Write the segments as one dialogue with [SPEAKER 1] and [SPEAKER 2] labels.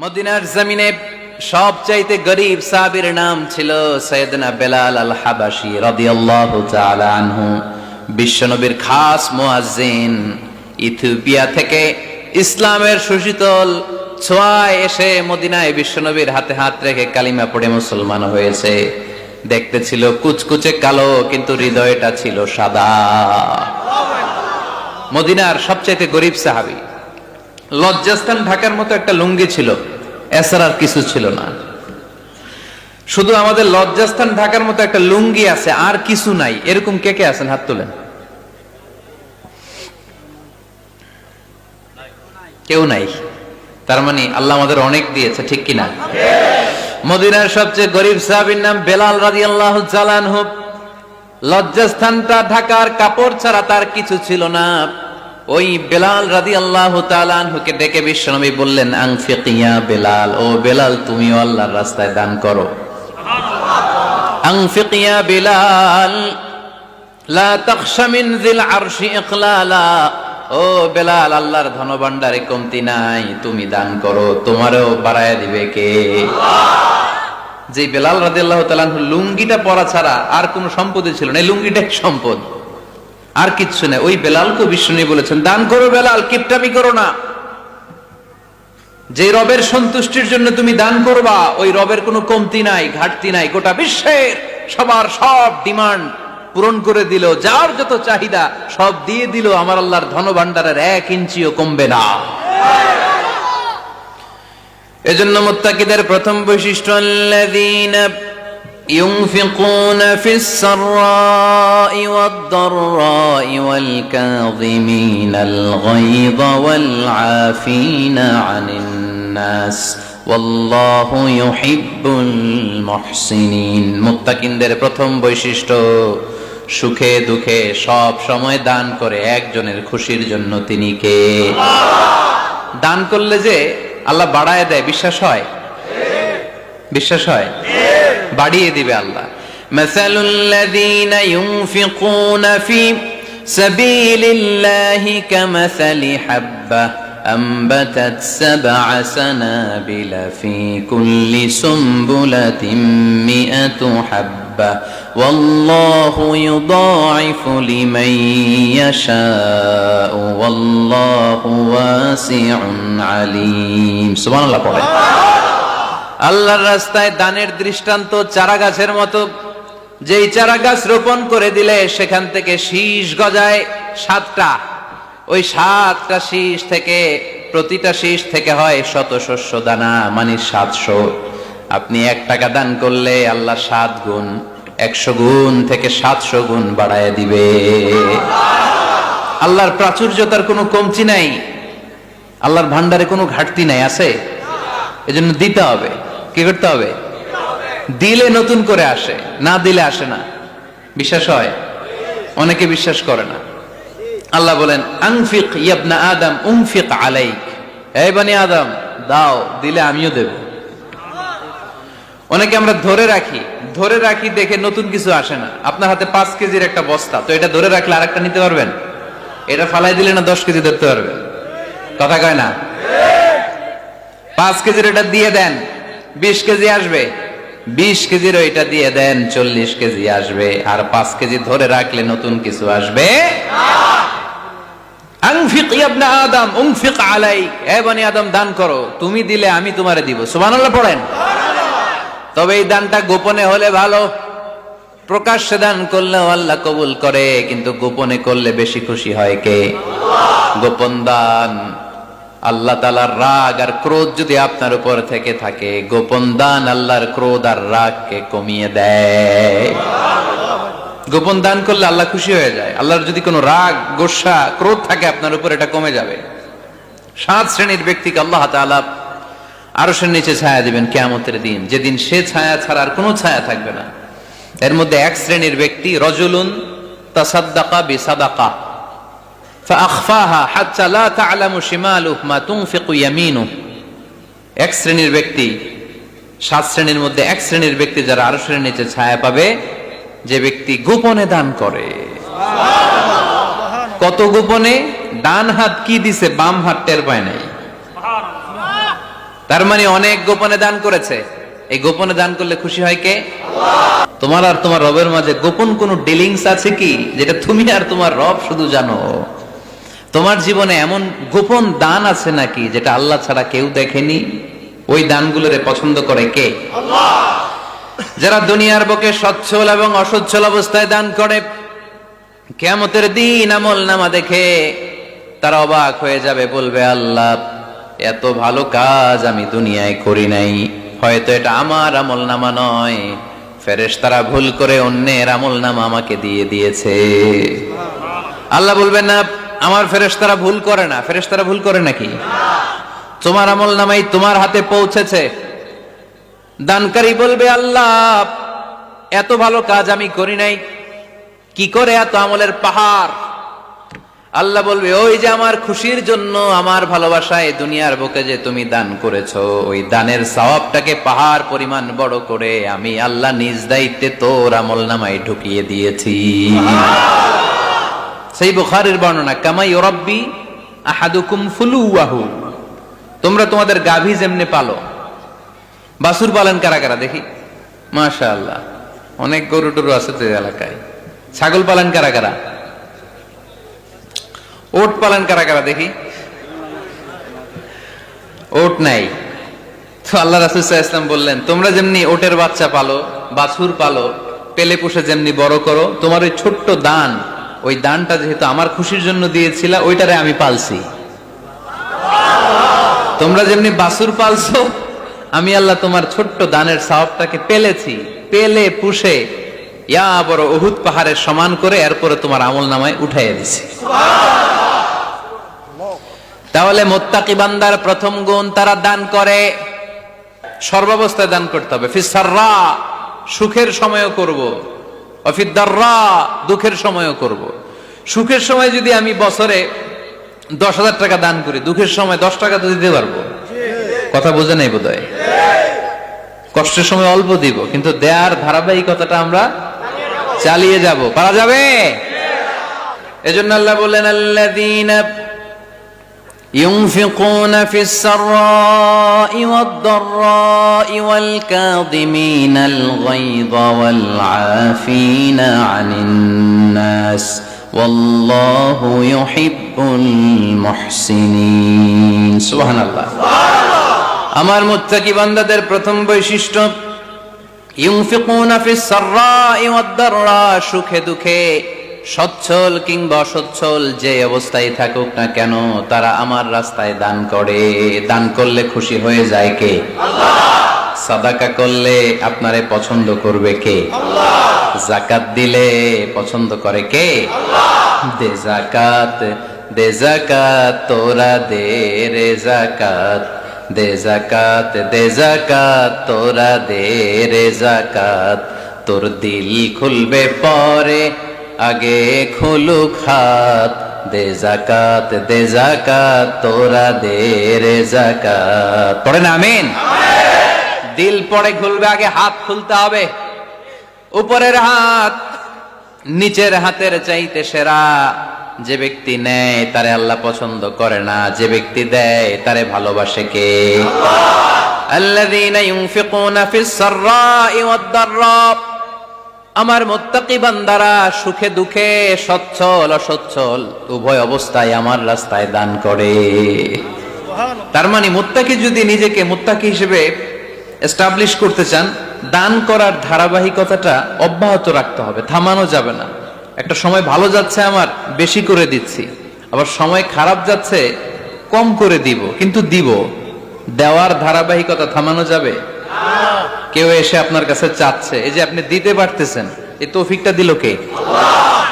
[SPEAKER 1] মদিনার জমিনে সবচাইতে গরীব সাহাবীর নাম ছিল সাইয়েদনা বেলাল আল হাবাশী রাদিয়াল্লাহু তাআলা আনহু। বিশ্বনবীর খাস মুয়াজ্জিন, ইথিওপিয়া থেকে ইসলামের সুশীতল ছোঁয়ায় এসে মদিনায় বিশ্বনবীর হাতে হাত রেখে কালিমা পড়ে মুসলমান হয়েছে। দেখতে ছিল কুচকুচে কালো, কিন্তু হৃদয়টা ছিল সাদা। মদিনার সবচাইতে গরীব সাহাবী। লজ্জাস্থান ঢাকার মতো একটা লুঙ্গি ছিল, এছাড়া আর কিছু ছিল না। শুধু আমাদের লজ্জাস্থান ঢাকার মতো একটা লুঙ্গি আছে, আর কিছু নাই। এরকম কে কে আছেন? হাত তোলেন। কেউ নাই। তার মানে আল্লাহ আমাদের অনেক দিয়েছে, ঠিক কিনা? মদিনার সবচেয়ে গরীব সাহাবীর নাম বেলাল রাদিয়াল্লাহু তাআলা আনহু। লজ্জাস্থানটা ঢাকার কাপড় ছাড়া তার কিছু ছিল না। ওই বেলাল রাদিয়াল্লাহু তাআলা আনহুকে ডেকে বিশ্বনবী বললেন, আনফিক ইয়া বেলাল, ও বেলাল তুমিও আল্লাহর রাস্তায় দান করো। আনফিক ইয়া বেলাল লা তাখশা মিন যিল আরশি ইকলালা, ও বেলাল আল্লাহর ধনভাণ্ডারে কমতি নাই, তুমি দান করো, তোমারও বাড়ায় দিবে কে? যে বেলাল রাদিয়াল্লাহু তাআলা আনহু লুঙ্গিটা পরা ছাড়া আর কোনো সম্পদই ছিল না, এই লুঙ্গিটাই সম্পদ, আর কিচ্ছু নেই। ওই বেলালকে বিষ্ণু বলেছেন, দান করো বেলাল, কিপটামি করো না। যে রবের সন্তুষ্টির জন্য তুমি দান করবা, ওই রবের কোনো কমতি নাই, ঘাটতি নাই। গোটা বিশ্বের সবার সব ডিমান্ড পূরণ করে দিল, যার যত চাহিদা সব দিয়ে দিল, আমার আল্লাহর ধনভাণ্ডারের 1 ইঞ্চিও কমবে না। এজন্য মুত্তাকিদের প্রথম বৈশিষ্ট্য, আল্লাযীনা ينفقون في السراء والضراء والكاظمين الغيظ والعافين عن الناس والله يحب المحسنين। মুত্তাকিনদের প্রথম বৈশিষ্ট্য, সুখে দুঃখে সব সময় দান করে একজনের খুশির জন্য। তিনি কে? দান করলে যে আল্লাহ বাড়ায় দেয়, বিশ্বাস হয়? বিশ্বাস হয়? বাড়িয়ে দিবে আল্লাহ। মাসালুল্লাযীনা ইউনফিকুনা ফি সাবিলিল্লাহি কামাসালি হাব্বা আনবাতাত সাবআ সানাবিলা ফি কুল্লি সুমবুলাতিন মিআতু হাব্বা ওয়াল্লাহু ইউদাঈফু লিমান ইয়াশাউ ওয়াল্লাহু ওয়াসিউন আলীম। সুবহানাল্লাহ পড়ে। আল্লাহর রাস্তায় দানের দৃষ্টান্ত চারা গাছের মতো। যেই চারা গাছ রোপণ করে দিলে সেখান থেকে শীষ গজায় 7টা। ওই 7টা শীষ থেকে, প্রতিটা শীষ থেকে হয় শত শস্য দানা, মানে 700। আপনি 1 টাকা দান করলে আল্লাহ 7 গুণ, 100 গুণ থেকে 700 গুণ বাড়ায় দিবে। আল্লাহর প্রাচুর্যতার কোনো কমতি নাই, আল্লাহর ভান্ডারে কোনো ঘাটতি নাই। আছে? এজন্য দিতে হবে। কি করতে হবে? দিলে নতুন করে আসে, না দিলে আসে না। বিশ্বাস হয়? অনেকে বিশ্বাস করে না। আল্লাহ বলেন, আনফিক ইয়া ইবনা আদম উনফিক আলাইক, এই বনি আদম দাও, দিলে আমিও দেব। অনেকে আমরা ধরে রাখি দেখে নতুন কিছু আসে না। আপনার হাতে 5 কেজির একটা বস্তা, তো এটা ধরে রাখলে আরেকটা নিতে পারবেন? এটা ফালাই দিলে না 10 কেজি ধরতে পারবেন? কথা কয় না? 5 কেজির এটা দিয়ে দেন, 20 কেজি আসবে। 20 কেজির ওইটা দিয়ে দেন, 40 কেজি আসবে। আর 5 কেজি ধরে রাখলে নতুন কিছু আসবে। আনফিক ইয়া ইবনা আদম উনফিক আলাইক, হে বনি আদম দান করো, তুমি দিলে আমি তোমারে দিব। সুবহানাল্লাহ পড়েন। তবে এই দানটা গোপনে হলে ভালো। প্রকাশ্যে দান করলেও আল্লাহ কবুল করে, কিন্তু গোপনে করলে বেশি খুশি হয় কে? গোপন দান। আল্লাহ তাআলার রাগ আর ক্রোধ যদি আপনার উপর থেকে থাকে, গোপন দান আল্লাহর ক্রোধ আর রাগকে কমিয়ে দেয়। গোপন দান করলে আল্লাহ খুশি হয়ে যায়। আল্লাহর যদি কোনো রাগ, গোসা, ক্রোধ থাকে আপনার উপর, এটা কমে যাবে। 7 শ্রেণীর ব্যক্তিকে আল্লাহ তাআলা আরশের নিচে ছায়া দিবেন কিয়ামতের দিন, যেদিন সে ছায়া ছাড়া আর কোনো ছায়া থাকবে না। এর মধ্যে 1 শ্রেণীর ব্যক্তি, রজুলুন তাসাদ্দাকা বিসাদাকা ফাআখফাহা হাত্তা লা তা'লামু শিমালুহু মা তুনফিকু ইয়ামিনুহু। 1 শ্রেণীর ব্যক্তি, 7 শ্রেণীর মধ্যে 1 শ্রেণীর ব্যক্তি যারা আরশের নিচে ছায়া পাবে, যে ব্যক্তি গোপনে দান করে। কত গোপনে? ডান হাত কি দিছে, বাম হাত টের পায় নাই। তার মানে অনেক গোপনে দান করেছে। এই গোপনে দান করলে খুশি হয় কে? তোমার আর তোমার রবের মাঝে গোপন কোন ডিলিংস আছে কি, যেটা তুমি আর তোমার রব শুধু জানো? তোমার জীবনে এমন গোপন দান আছে নাকি যেটা আল্লাহ ছাড়া কেউ দেখেনি? ওই দানগুলোরে পছন্দ করে কে? আল্লাহ। যারা দুনিয়ার বুকে সচ্ছল এবং অসচ্ছল অবস্থায় দান করে, কিয়ামতের দিন আমল নামা দেখে তারা অবাক হয়ে যাবে, বলবে আল্লাহ এত ভালো কাজ আমি দুনিয়ায় করি নাই, হয়তো এটা আমার আমল নামা নয়, ফেরেশতারা ভুল করে অন্যের আমল নামা আমাকে দিয়ে দিয়েছে। আল্লাহ বলবেন না আমার ফেরেশতারা ভুল করে না। ফেরেশতারা ভুল করে নাকি? তোমার আমল নামাই তোমার হাতে পৌঁছেছে। দানকারী বলবে আল্লাহ এত ভালো কাজ আমি করি নাই, কি করে এত আমলের পাহাড়? আল্লাহ বলবে ওই যে আমার খুশির জন্য, আমার ভালোবাসায় দুনিয়ার বুকে যে তুমি দান করেছো, ওই দানের সওয়াবটাকে পাহাড় পরিমাণ বড় করে আমি আল্লাহ নিজ দায়িত্বে তোর আমল নামায় ঢুকিয়ে দিয়েছি। সেই বুখারীর বর্ণনা, কামা ইউরাব্বি আহাদুকুম ফুলুয়াহু, তোমরা তোমাদের গাভী যেমনে পালো। বাছুর পালন কারা কারা দেখি? মাশাআল্লাহ, অনেক গরু টরু আছে তো এলাকায়। ছাগল পালন কারা কারা? ওট পালন কারা কারা দেখি? ওট নাই তো আল্লাহ রাসূল সাল্লাল্লাহু আলাইহি ওয়াসাল্লাম বললেন তোমরা যেমনি ওটের বাচ্চা পালো, বাছুর পালো, পেলে পুষে যেমনি বড় করো, তোমার ওই ছোট্ট দান, ওই দানটা যেহেতু আমার খুশির জন্য দিয়েছিলা, ওইটারে আমি পালছি। তোমরা যেমনি বাছুর পালছো, আমি আল্লাহ তোমার ছোট্ট দানের সওয়াবটাকে পেলেছি, পেলে পুষে ইয়া বড় উহুদ পাহাড়ের সমান করে এরপরে তোমার আমল নামায় উঠাইয়া দিছি। তাহলে মুত্তাকি বান্দার প্রথম গুণ, তারা দান করে, সর্বাবস্থায় দান করতে হবে। ফিস সাররা, সুখের সময়ও করব, ওয়া ফিদ দাররা, দুঃখের সময়ও করব। সুখের সময় যদি আমি বছরে 10,000 টাকা দান করি, দুঃখের সময় 10 টাকা তো দিতে পারবো। কথা বোঝে নাই বোধহয়? কষ্টের সময় অল্প দিব, কিন্তু দেয়ার ধারাবাহিকতাটা আমরা চালিয়ে যাব। পারা যাবে? এজন্য আল্লাহ বললেন আল্লাযীনা ينفقون في السراء والضراء والكاظمين الغيظ والعافين عن الناس والله يحب المحسنين। সুবহানাল্লাহ। আমার মুত্তাকি বান্দাদের প্রথম বৈশিষ্ট্য, ইউনফিকুনা ফিস সাররাই ওয়াদ দাররা, সুখে দুঃখে, সচ্ছল কিংবা অসচ্ছল যে অবস্থায় থাকুক না কেন, তারা আমার রাস্তায় দান করে। দান করলে খুশি হয়ে যায় কে? আল্লাহ। সাদাকা করলে আপনারে পছন্দ করবে কে? আল্লাহ। যাকাত দিলে পছন্দ করে কে? আল্লাহ। দে যাকাত, দে যাকাত, তোরা দে রে যাকাত, দে যাকাত, দে যাকাত, তোরা দে রে যাকাত, তোর দিল খুলবে পরে আগে খুলুক হাত, দে যাকাত, দে যাকাত, তোরা দে রে যাকাত। পড়েন আমিন। দিল পরে খুলবে, আগে হাত খুলতে হবে। উপরের হাত নিচের হাতের চাইতে সেরা। যে ব্যক্তি নেয় তারে আল্লাহ পছন্দ করে না, যে ব্যক্তি দেয় তারে ভালোবাসে কে? আল্লাহ। আল্লাযীনা ইউনফিকুনা ফিস সাররাই ওয়াদ দাররা, আমার মুত্তাকি বান্দারা সুখে দুঃখে, সচ্ছল অসচ্ছল উভয় অবস্থায় আমার রাস্তায় দান করে। তার মানে মুত্তাকি যদি নিজেকে মুত্তাকি হিসেবে এস্টাবলিশ করতে চান, দান করার ধারাবাহিকতাটা অব্যাহত রাখতে হবে, থামানো যাবে না। একটা সময় ভালো যাচ্ছে আমার, বেশি করে দিচ্ছি, আবার সময় খারাপ যাচ্ছে, কম করে দিব, কিন্তু দিব। দেওয়ার ধারাবাহিকতা থামানো যাবে? কেউ এসে আপনার কাছে চাচ্ছে, এই যে আপনি দিতে পারতেছেন, এই তৌফিকটা দিল কে? আল্লাহ।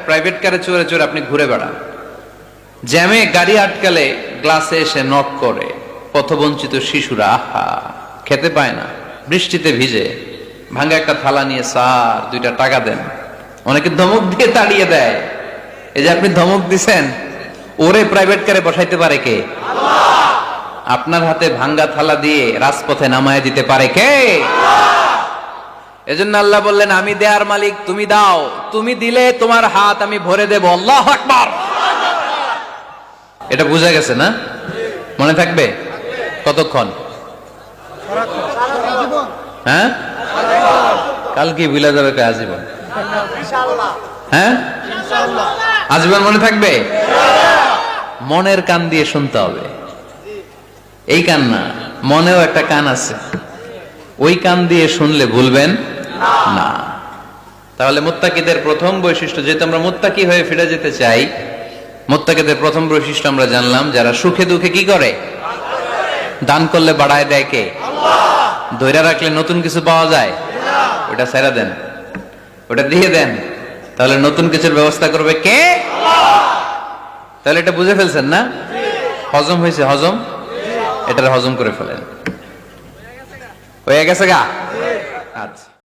[SPEAKER 1] প্রাইভেট কারে চড়ে চড়ে আপনি ঘুরে বেড়ান, জ্যামে গাড়ি আটকালে গ্লাসে এসে নক করে, পথবঞ্চিত শিশুরা আহা খেতে পায় না, বৃষ্টিতে ভিজে, ভাঙা একটা থালা নিয়ে স্যার 2টা টাকা দেন। অনেকে ধমক দিয়ে তাড়িয়ে দেয়। এই যে আপনি ধমক দিছেন, ওরে প্রাইভেট কারে বসাইতে পারে কে? আল্লাহ। আপনার হাতে ভাঙ্গা থালা দিয়ে রাজপথে নামায় দিতে পারে কে? এজন্য আল্লাহ বললেন আমি দেয়ার মালিক, তুমি দাও, তুমি দিলে তোমার হাত আমি ভরে দেব। আল্লাহু আকবার। এটা বুঝা গেছে না? মনে থাকবে? কতক্ষণ? হ্যাঁ, কালকে ভুলে যাবে আজীবন। হ্যাঁ, আজীবন মনে থাকবে। মনের কান দিয়ে শুনতে হবে। এই কান না, মনেও একটা কান আছে, ওই কান দিয়ে শুনলে ভুলবেন না। তাহলে মুত্তাকিদের প্রথম বৈশিষ্ট্য, যেহেতু আমরা মুত্তাকি হয়ে ফিরে যেতে চাই, মুত্তাকিদের প্রথম বৈশিষ্ট্য আমরা জানলাম, যারা সুখে দুঃখে কি করে? দান করলে বাড়ায় দেয় কে? ধৈর্য রাখলে নতুন কিছু পাওয়া যায়? ওটা ছেড়ে দেন, ওটা দিয়ে দেন, তাহলে নতুন কিছুর ব্যবস্থা করবে কে? তাহলে এটা বুঝে ফেলছেন না? হজম হয়েছে? হজম, এটা হজম করে ফেলেন। হয়ে গেছে গা? আচ্ছা।